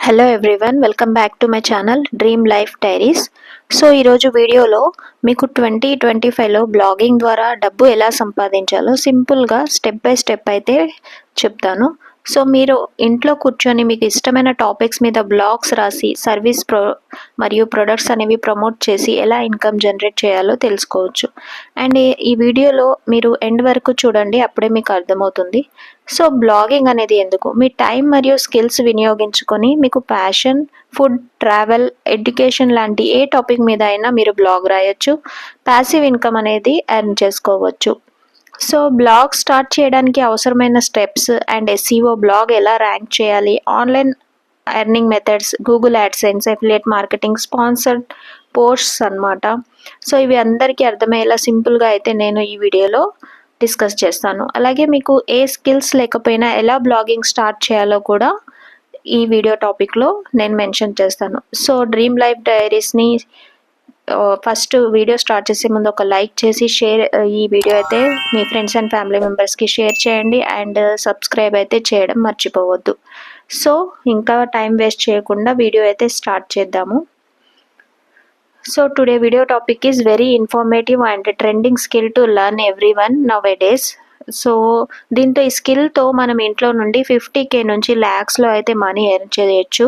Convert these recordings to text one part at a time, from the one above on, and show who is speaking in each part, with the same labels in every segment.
Speaker 1: Hello everyone, welcome back to my channel dream life diaries. So ఈరోజు వీడియోలో మీకు 2025లో blogging ద్వారా డబ్బు ఎలా సంపాదించాలో సింపుల్గా స్టెప్ బై స్టెప్ అయితే చెప్తాను. సో మీరు ఇంట్లో కూర్చొని మీకు ఇష్టమైన టాపిక్స్ మీద బ్లాగ్స్ రాసి మరియు ప్రొడక్ట్స్ అనేవి ప్రమోట్ చేసి ఎలా ఇన్కమ్ జనరేట్ చేయాలో తెలుసుకోవచ్చు. అండ్ ఈ వీడియోలో మీరు ఎండ్ వరకు చూడండి, అప్పుడే మీకు అర్థమవుతుంది. సో బ్లాగింగ్ అనేది ఎందుకు? మీ టైం మరియు స్కిల్స్ వినియోగించుకొని మీకు ప్యాషన్, ఫుడ్, ట్రావెల్, ఎడ్యుకేషన్ లాంటి ఏ టాపిక్ మీద అయినా మీరు బ్లాగ్ రాయొచ్చు. ప్యాసివ్ ఇన్కమ్ అనేది ఎర్న్ చేసుకోవచ్చు. సో బ్లాగ్ స్టార్ట్ చేయడానికి అవసరమైన స్టెప్స్ అండ్ ఎస్ఈఓ, బ్లాగ్ ఎలా ర్యాంక్ చేయాలి, online earning methods, Google AdSense, affiliate marketing, sponsored posts అన్నమాట. సో ఇవి అందరికీ అర్థమయ్యేలా సింపుల్గా అయితే నేను ఈ వీడియోలో డిస్కస్ చేస్తాను. అలాగే మీకు ఏ స్కిల్స్ లేకపోయినా ఎలా బ్లాగింగ్ స్టార్ట్ చేయాలో కూడా ఈ వీడియో టాపిక్లో నేను మెన్షన్ చేస్తాను. సో డ్రీమ్ లైఫ్ డైరీస్ని ఫస్ట్ వీడియో స్టార్ట్ చేసే ముందు ఒక లైక్ చేసి ఈ వీడియో అయితే మీ ఫ్రెండ్స్ అండ్ ఫ్యామిలీ మెంబర్స్కి షేర్ చేయండి అండ్ సబ్స్క్రైబ్ అయితే చేయడం మర్చిపోవద్దు. సో ఇంకా టైం వేస్ట్ చేయకుండా వీడియో అయితే స్టార్ట్ చేద్దాము. So today video topic is very informative and trending skill to learn everyone nowadays. So దీంతో ఈ స్కిల్తో మనం ఇంట్లో నుండి 50K నుంచి ల్యాక్స్లో అయితే మనీ ఎర్న్ చేయొచ్చు.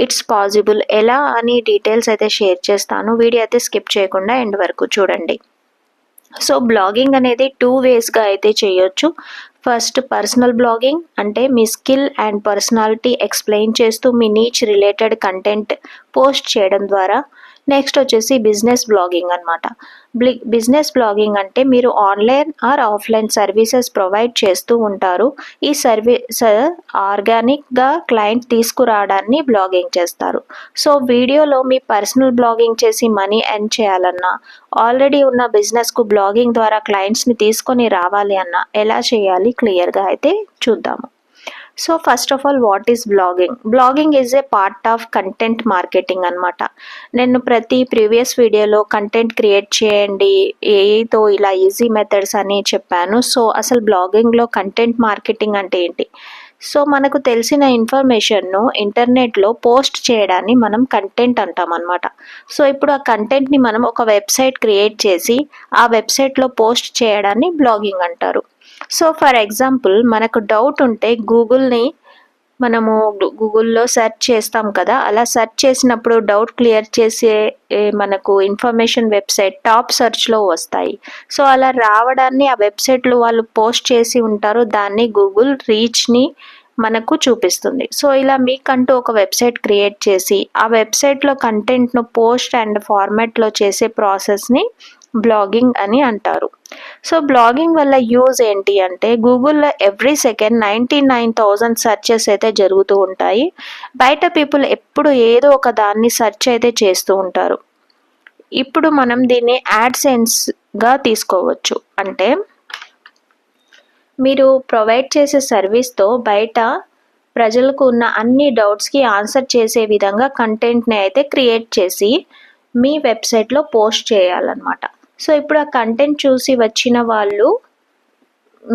Speaker 1: It's possible. ఎలా అని డీటెయిల్స్ అయితే షేర్ చేస్తాను. వీడియో అయితే స్కిప్ చేయకుండా ఎండ్ వరకు చూడండి. సో బ్లాగింగ్ అనేది 2 వేస్గా అయితే చేయొచ్చు. ఫస్ట్ పర్సనల్ బ్లాగింగ్, అంటే మీ స్కిల్ అండ్ పర్సనాలిటీ ఎక్స్ప్లెయిన్ చేస్తూ మీ నీచ్ రిలేటెడ్ కంటెంట్ పోస్ట్ చేయడం ద్వారా. నెక్స్ట్ వచ్చేసి బిజినెస్ బ్లాగింగ్ అనమాట. బిజినెస్ బ్లాగింగ్ అంటే మీరు online or offline services provide చేస్తూ ఉంటారు. ఈ సర్వీస్ ఆర్గానిక్గా క్లయింట్ తీసుకురావడాన్ని బ్లాగింగ్ చేస్తారు. సో వీడియోలో మీ పర్సనల్ బ్లాగింగ్ చేసి మనీ ఎర్న్ చేయాలన్నా, ఆల్రెడీ ఉన్న బిజినెస్కు బ్లాగింగ్ ద్వారా క్లయింట్స్ని తీసుకొని రావాలి అన్నా ఎలా చేయాలి క్లియర్గా అయితే చూద్దాము. So first of all, what is blogging? Blogging is a part of content marketing అనమాట. నేను ప్రతి ప్రీవియస్ వీడియోలో కంటెంట్ క్రియేట్ చేయండి ఏతో ఇలా ఈజీ మెథడ్స్ అని చెప్పాను. సో అసలు బ్లాగింగ్లో కంటెంట్ మార్కెటింగ్ అంటే ఏంటి? సో మనకు తెలిసిన ఇన్ఫర్మేషన్ను ఇంటర్నెట్లో పోస్ట్ చేయడాన్ని మనం కంటెంట్ అంటాం అనమాట. సో ఇప్పుడు ఆ కంటెంట్ని మనం ఒక వెబ్సైట్ క్రియేట్ చేసి ఆ వెబ్సైట్లో పోస్ట్ చేయడాన్ని బ్లాగింగ్ అంటారు. సో ఫర్ ఎగ్జాంపుల్, మనకు డౌట్ ఉంటే మనము గూగుల్లో సెర్చ్ చేస్తాం కదా, అలా సెర్చ్ చేసినప్పుడు డౌట్ క్లియర్ చేసే మనకు ఇన్ఫర్మేషన్ వెబ్సైట్ టాప్ సెర్చ్లో వస్తాయి. సో అలా రావడాన్ని ఆ వెబ్సైట్లో వాళ్ళు పోస్ట్ చేసి ఉంటారు, దాన్ని గూగుల్ రీచ్ని మనకు చూపిస్తుంది. సో ఇలా మీకంటూ ఒక వెబ్సైట్ క్రియేట్ చేసి ఆ వెబ్సైట్లో కంటెంట్ను పోస్ట్ అండ్ ఫార్మాట్లో చేసే ప్రాసెస్ని బ్లాగింగ్ అని అంటారు. సో బ్లాగింగ్ వల్ల యూజ్ ఏంటి అంటే, గూగుల్లో ఎవ్రీ సెకండ్ 99,000 సెర్చెస్ అయితే జరుగుతూ ఉంటాయి. బయట పీపుల్ ఎప్పుడు ఏదో ఒక దాన్ని సెర్చ్ అయితే చేస్తూ ఉంటారు. ఇప్పుడు మనం దీన్ని యాడ్సెన్స్గా తీసుకోవచ్చు. అంటే మీరు ప్రొవైడ్ చేసే సర్వీస్తో బయట ప్రజలకు ఉన్న అన్ని డౌట్స్కి ఆన్సర్ చేసే విధంగా కంటెంట్ని అయితే క్రియేట్ చేసి మీ వెబ్సైట్లో పోస్ట్ చేయాలన్నమాట. సో ఇప్పుడు ఆ కంటెంట్ చూసి వచ్చిన వాళ్ళు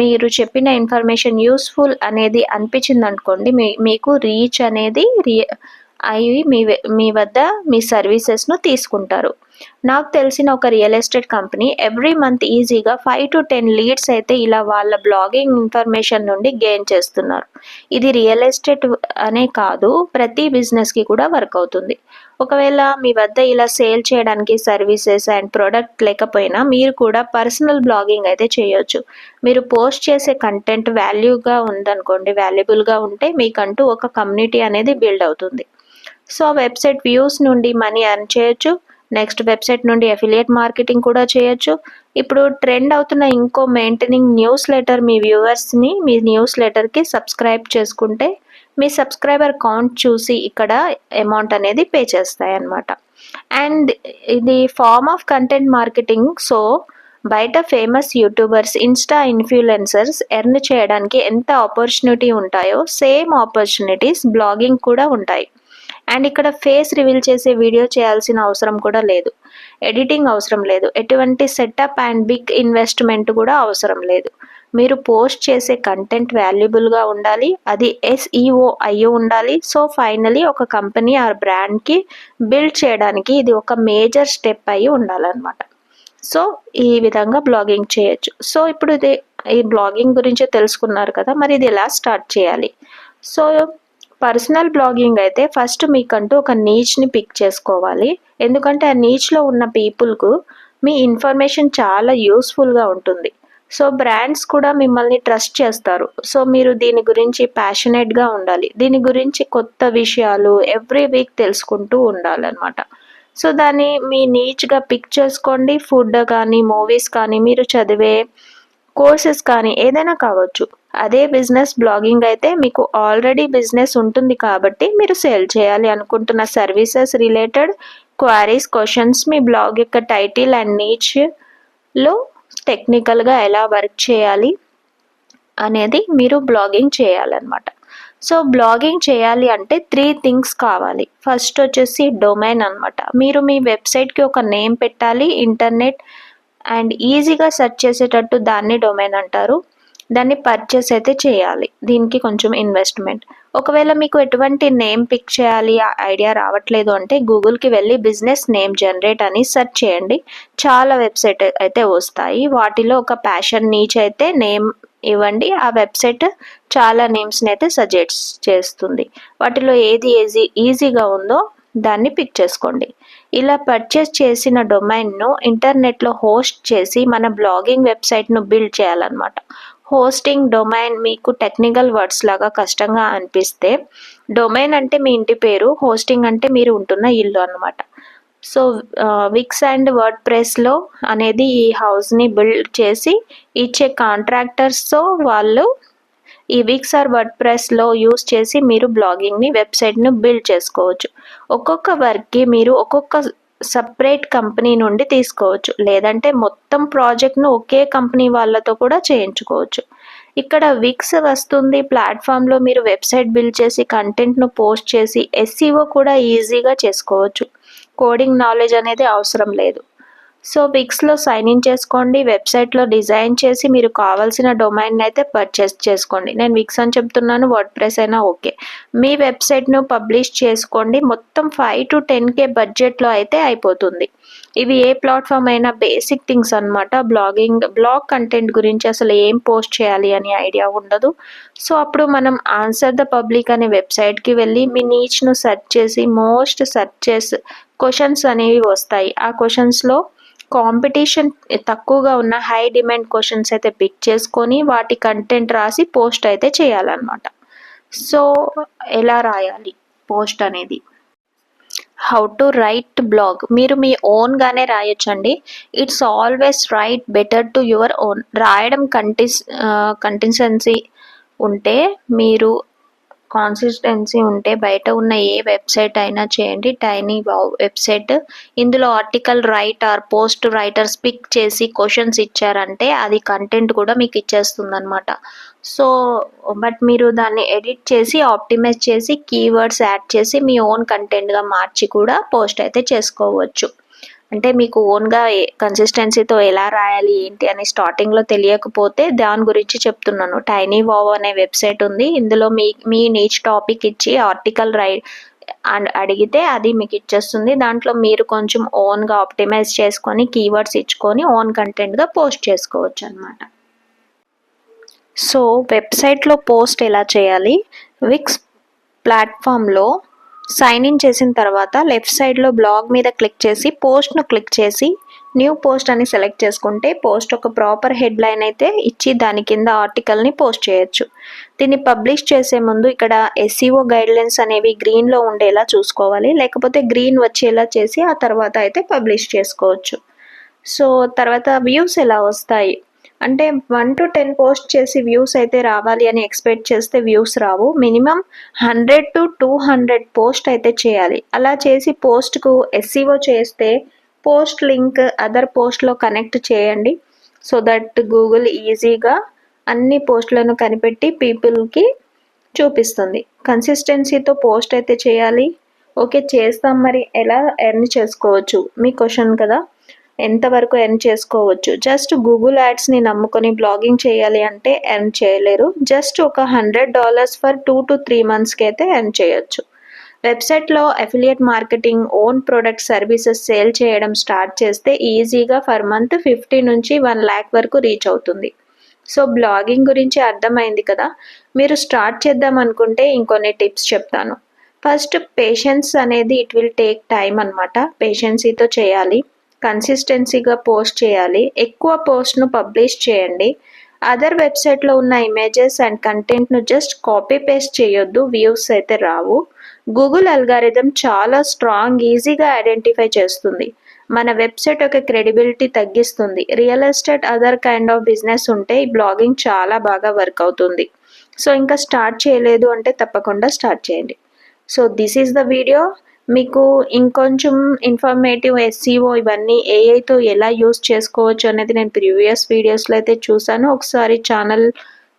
Speaker 1: మీరు చెప్పిన ఇన్ఫర్మేషన్ యూస్ఫుల్ అనేది అనిపించింది అనుకోండి, మీకు రీచ్ అనేది అవి మీ వద్ద మీ సర్వీసెస్ను తీసుకుంటారు. నాకు తెలిసిన ఒక real estate company every month ఈజీగా 5 to 10 లీడ్స్ అయితే ఇలా వాళ్ళ బ్లాగింగ్ ఇన్ఫర్మేషన్ నుండి గెయిన్ చేస్తున్నారు. ఇది రియల్ ఎస్టేట్ అనే కాదు, ప్రతి బిజినెస్కి కూడా వర్క్ అవుతుంది. ఒకవేళ మీ వద్ద ఇలా సేల్ చేయడానికి సర్వీసెస్ అండ్ ప్రోడక్ట్ లేకపోయినా మీరు కూడా పర్సనల్ బ్లాగింగ్ అయితే చేయొచ్చు. మీరు పోస్ట్ చేసే కంటెంట్ వాల్యుబుల్గా ఉంటే మీకంటూ ఒక కమ్యూనిటీ అనేది బిల్డ్ అవుతుంది. సో వెబ్సైట్ వ్యూస్ నుండి మనీ ఎర్న్ చేయొచ్చు. నెక్స్ట్ వెబ్సైట్ నుండి అఫిలియేట్ మార్కెటింగ్ కూడా చేయొచ్చు. ఇప్పుడు ట్రెండ్ అవుతున్న ఇంకో మెయింటైనింగ్ న్యూస్ లెటర్, మీ వ్యూవర్స్ని మీ న్యూస్ లెటర్కి సబ్స్క్రైబ్ చేసుకుంటే మీ సబ్స్క్రైబర్ కౌంట్ చూసి ఇక్కడ అమౌంట్ అనేది పే చేస్తాయి అన్నమాట. అండ్ ఇది form of content marketing. So బయట famous YouTubers, Insta influencers earn చేయడానికి ఎంత ఆపర్చునిటీ ఉంటాయో సేమ్ ఆపర్చునిటీస్ బ్లాగింగ్ కూడా ఉంటాయి. అండ్ ఇక్కడ ఫేస్ రివీల్ చేసే వీడియో చేయాల్సిన అవసరం కూడా లేదు, ఎడిటింగ్ అవసరం లేదు, ఎటువంటి సెటప్ అండ్ బిగ్ ఇన్వెస్ట్మెంట్ కూడా అవసరం లేదు. మీరు పోస్ట్ చేసే కంటెంట్ వాల్యుబుల్గా ఉండాలి, అది SEO అయ్యి ఉండాలి. సో ఫైనలీ ఒక కంపెనీ ఆర్ బ్రాండ్కి బిల్డ్ చేయడానికి ఇది ఒక మేజర్ స్టెప్ అయ్యి ఉండాలన్నమాట. సో ఈ విధంగా బ్లాగింగ్ చేయొచ్చు. సో ఇప్పుడు ఈ బ్లాగింగ్ గురించి తెలుసుకున్నారు కదా, మరి ఇది ఎలా స్టార్ట్ చేయాలి? సో పర్సనల్ బ్లాగింగ్ అయితే ఫస్ట్ మీకంటూ ఒక నీచ్ని పిక్ చేసుకోవాలి. ఎందుకంటే ఆ నీచ్లో ఉన్న పీపుల్కు మీ ఇన్ఫర్మేషన్ చాలా యూస్ఫుల్గా ఉంటుంది. సో బ్రాండ్స్ కూడా మిమ్మల్ని ట్రస్ట్ చేస్తారు. సో మీరు దీని గురించి ప్యాషనేట్గా ఉండాలి, దీని గురించి కొత్త విషయాలు ఎవ్రీ వీక్ తెలుసుకుంటూ ఉండాలన్నమాట. సో దాన్ని మీ నీచ్గా పిక్ చేసుకోండి. ఫుడ్ కానీ, మూవీస్ కానీ, మీరు చదివే కోర్సెస్ కానీ ఏదైనా కావచ్చు. అదే బిజినెస్ బ్లాగింగ్ అయితే మీకు ఆల్రెడీ బిజినెస్ ఉంటుంది కాబట్టి మీరు సేల్ చేయాలి అనుకుంటున్న సర్వీసెస్ రిలేటెడ్ క్వారీస్, క్వశ్చన్స్ మీ బ్లాగ్ యొక్క టైటిల్ అండ్ నీచ్లో టెక్నికల్గా ఎలా వర్క్ చేయాలి అనేది మీరు బ్లాగింగ్ చేయాలన్నమాట. సో బ్లాగింగ్ చేయాలి అంటే 3 థింగ్స్ కావాలి. ఫస్ట్ వచ్చేసి డొమైన్ అనమాట. మీరు మీ వెబ్సైట్కి ఒక నేమ్ పెట్టాలి, ఇంటర్నెట్ అండ్ ఈజీగా సెర్చ్ చేసేటట్టు దాన్ని డొమైన్ అంటారు. దాన్ని పర్చేస్ అయితే చేయాలి, దీనికి కొంచెం ఇన్వెస్ట్మెంట్. ఒకవేళ మీకు ఎటువంటి నేమ్ పిక్ చేయాలి ఆ ఐడియా రావట్లేదు అంటే గూగుల్కి వెళ్ళి బిజినెస్ నేమ్ జనరేట్ అని సెర్చ్ చేయండి. చాలా వెబ్సైట్ అయితే వస్తాయి, వాటిలో ఒక ప్యాషన్ నీచ్ అయితే నేమ్ ఇవ్వండి. ఆ వెబ్సైట్ చాలా నేమ్స్ని అయితే సజెస్ట్ చేస్తుంది. వాటిలో ఏది ఈజీగా ఉందో దాన్ని పిక్ చేసుకోండి. ఇలా పర్చేస్ చేసిన డొమైన్ను ఇంటర్నెట్లో హోస్ట్ చేసి మన బ్లాగింగ్ వెబ్సైట్ను బిల్డ్ చేయాలన్నమాట. హోస్టింగ్, డొమైన్ మీకు టెక్నికల్ వర్డ్స్ లాగా కష్టంగా అనిపిస్తే డొమైన్ అంటే మీ ఇంటి పేరు, హోస్టింగ్ అంటే మీరు ఉంటున్న ఇల్లు అన్నమాట. సో విక్స్ అండ్ వర్డ్ ప్రెస్లో అనేది ఈ హౌస్ని బిల్డ్ చేసి ఇచ్చే కాంట్రాక్టర్స్తో వాళ్ళు ఈ విక్స్ ఆర్ వర్డ్ ప్రెస్లో యూస్ చేసి మీరు బ్లాగింగ్ని వెబ్సైట్ను బిల్డ్ చేసుకోవచ్చు. ఒక్కొక్క వర్క్కి మీరు ఒక్కొక్క సపరేట్ కంపెనీ నుండి తీసుకోవచ్చు, లేదంటే మొత్తం ప్రాజెక్ట్ను ఒకే కంపెనీ వాళ్ళతో కూడా చేయించుకోవచ్చు. ఇక్కడ విక్స్ వస్తుంది, ప్లాట్ఫామ్లో మీరు వెబ్సైట్ బిల్డ్ చేసి కంటెంట్ను పోస్ట్ చేసి SEO కూడా ఈజీగా చేసుకోవచ్చు. కోడింగ్ నాలెడ్జ్ అనేది అవసరం లేదు. సో విక్స్లో సైన్ ఇన్ చేసుకోండి, వెబ్సైట్లో డిజైన్ చేసి మీరు కావాల్సిన డొమైన్ అయితే పర్చేస్ చేసుకోండి. నేను విక్స్ అని చెప్తున్నాను, వర్డ్ ప్రెస్ అయినా ఓకే. మీ వెబ్సైట్ను పబ్లిష్ చేసుకోండి. మొత్తం 5 to 10K బడ్జెట్లో అయితే అయిపోతుంది. ఇవి ఏ ప్లాట్ఫామ్ అయినా బేసిక్ థింగ్స్ అనమాట. బ్లాగ్ కంటెంట్ గురించి అసలు ఏం పోస్ట్ చేయాలి అని ఐడియా ఉండదు. సో అప్పుడు మనం ఆన్సర్ ద పబ్లిక్ అనే వెబ్సైట్కి వెళ్ళి మీ నీచ్ను సెర్చ్ చేసి మోస్ట్ సెర్చెస్ క్వశ్చన్స్ అనేవి వస్తాయి. ఆ క్వశ్చన్స్లో కాంపిటీషన్ తక్కువగా ఉన్న హై డిమాండ్ క్వశ్చన్స్ అయితే పిక్ చేసుకొని వాటి కంటెంట్ రాసి పోస్ట్ అయితే చేయాలన్నమాట. సో ఎలా రాయాలి పోస్ట్ అనేది? హౌ టు రైట్ బ్లాగ్ మీరు మీ ఓన్గానే రాయొచ్చండి. It's always write better to your own. రాయడం కంటిన్సెన్సీ ఉంటే, మీరు కాన్సిస్టెన్సీ ఉంటే బయట ఉన్న ఏ వెబ్సైట్ అయినా చేయండి. టైనీ వావ్ వెబ్సైట్, ఇందులో article writer, post writers pick చేసి క్వశ్చన్స్ ఇచ్చారంటే అది కంటెంట్ కూడా మీకు ఇచ్చేస్తుంది అనమాట. సో బట్ మీరు దాన్ని ఎడిట్ చేసి ఆప్టిమైజ్ చేసి కీవర్డ్స్ యాడ్ చేసి మీ ఓన్ కంటెంట్గా మార్చి కూడా పోస్ట్ అయితే చేసుకోవచ్చు. అంటే మీకు ఓన్గా కన్సిస్టెన్సీతో ఎలా రాయాలి ఏంటి అని స్టార్టింగ్లో తెలియకపోతే దాని గురించి చెప్తున్నాను. టైనీ వావ్ అనే వెబ్సైట్ ఉంది, ఇందులో మీ నీచ్ టాపిక్ ఇచ్చి ఆర్టికల్ అండ్ అడిగితే అది మీకు ఇచ్చేస్తుంది. దాంట్లో మీరు కొంచెం ఓన్గా ఆప్టిమైజ్ చేసుకొని కీవర్డ్స్ ఇచ్చుకొని ఓన్ కంటెంట్గా పోస్ట్ చేసుకోవచ్చు అనమాట. సో వెబ్సైట్లో పోస్ట్ ఎలా చేయాలి? విక్స్ ప్లాట్ఫామ్లో సైన్ ఇన్ చేసిన తర్వాత లెఫ్ట్ సైడ్లో బ్లాగ్ మీద క్లిక్ చేసి పోస్ట్ను క్లిక్ చేసి న్యూ పోస్ట్ అని సెలెక్ట్ చేసుకుంటే పోస్ట్ ఒక ప్రాపర్ హెడ్లైన్ అయితే ఇచ్చి దాని కింద ఆర్టికల్ని పోస్ట్ చేయొచ్చు. దీన్ని పబ్లిష్ చేసే ముందు ఇక్కడ SEO గైడ్లైన్స్ అనేవి గ్రీన్లో ఉండేలా చూసుకోవాలి, లేకపోతే గ్రీన్ వచ్చేలా చేసి ఆ తర్వాత అయితే పబ్లిష్ చేసుకోవచ్చు. సో తర్వాత వ్యూస్ ఎలా వస్తాయి అంటే 1 to 10 పోస్ట్ చేసి వ్యూస్ అయితే రావాలి అని ఎక్స్పెక్ట్ చేస్తే views Rao. Minimum 100 to 200 post అయితే చేయాలి. అలా చేసి పోస్ట్కు SEO చేస్తే పోస్ట్ లింక్ అదర్ పోస్ట్లో కనెక్ట్ చేయండి. సో దట్ గూగుల్ ఈజీగా అన్ని పోస్టులను కనిపెట్టి పీపుల్కి చూపిస్తుంది. కన్సిస్టెన్సీతో పోస్ట్ అయితే చేయాలి. ఓకే చేస్తాం, మరి ఎలా ఎర్న్ చేసుకోవచ్చు మీ క్వశ్చన్ కదా. ఎంతవరకు ఎర్న్ చేసుకోవచ్చు. జస్ట్ గూగుల్ యాడ్స్ని నమ్ముకొని బ్లాగింగ్ చేయాలి అంటే ఎర్న్ చేయలేరు. జస్ట్ ఒక $100 ఫర్ 2 to 3 మంత్స్కి అయితే ఎర్న్ చేయొచ్చు. వెబ్సైట్లో affiliate marketing, own product services sale చేయడం స్టార్ట్ చేస్తే ఈజీగా ఫర్ మంత్ 50 నుంచి 1 lakh వరకు రీచ్ అవుతుంది. సో బ్లాగింగ్ గురించి అర్థమైంది కదా. మీరు స్టార్ట్ చేద్దాం అనుకుంటే ఇంకొన్ని టిప్స్ చెప్తాను. ఫస్ట్, పేషెన్స్ అనేది ఇట్ విల్ టేక్ టైం అనమాట. పేషెన్సీతో చేయాలి. కన్సిస్టెన్సీగా పోస్ట్ చేయాలి. ఎక్కువ పోస్ట్ను పబ్లిష్ చేయండి. అదర్ వెబ్సైట్లో ఉన్న ఇమేజెస్ అండ్ కంటెంట్ను జస్ట్ కాపీ పేస్ట్ చేయొద్దు, వ్యూస్ అయితే రావు. గూగుల్ అల్గారిథం చాలా స్ట్రాంగ్, ఈజీగా ఐడెంటిఫై చేస్తుంది. మన వెబ్సైట్ ఒక క్రెడిబిలిటీ తగ్గిస్తుంది. Real estate, other kind of business ఉంటే ఈ బ్లాగింగ్ చాలా బాగా వర్క్ అవుతుంది. సో ఇంకా స్టార్ట్ చేయలేదు అంటే తప్పకుండా స్టార్ట్ చేయండి. So this is the video. మీకు ఇంకొంచెం ఇన్ఫర్మేటివ్ ఎస్సీఓ ఇవన్నీ ఏఐతో ఎలా యూస్ చేసుకోవచ్చు అనేది నేను ప్రీవియస్ వీడియోస్లో అయితే చూసాను. ఒకసారి ఛానల్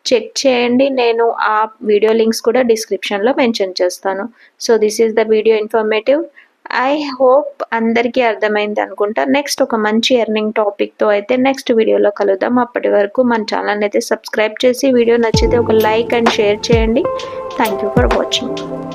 Speaker 1: చెక్ చేయండి. నేను ఆ వీడియో లింక్స్ కూడా డిస్క్రిప్షన్లో మెన్షన్ చేస్తాను. So this is the video informative. I hope అందరికీ అర్థమైంది అనుకుంటా. నెక్స్ట్ ఒక మంచి ఎర్నింగ్ టాపిక్తో అయితే నెక్స్ట్ వీడియోలో కలుద్దాం. అప్పటి వరకు మన ఛానల్ అయితే సబ్స్క్రైబ్ చేసి వీడియో నచ్చితే ఒక లైక్ అండ్ షేర్ చేయండి. Thank you for watching.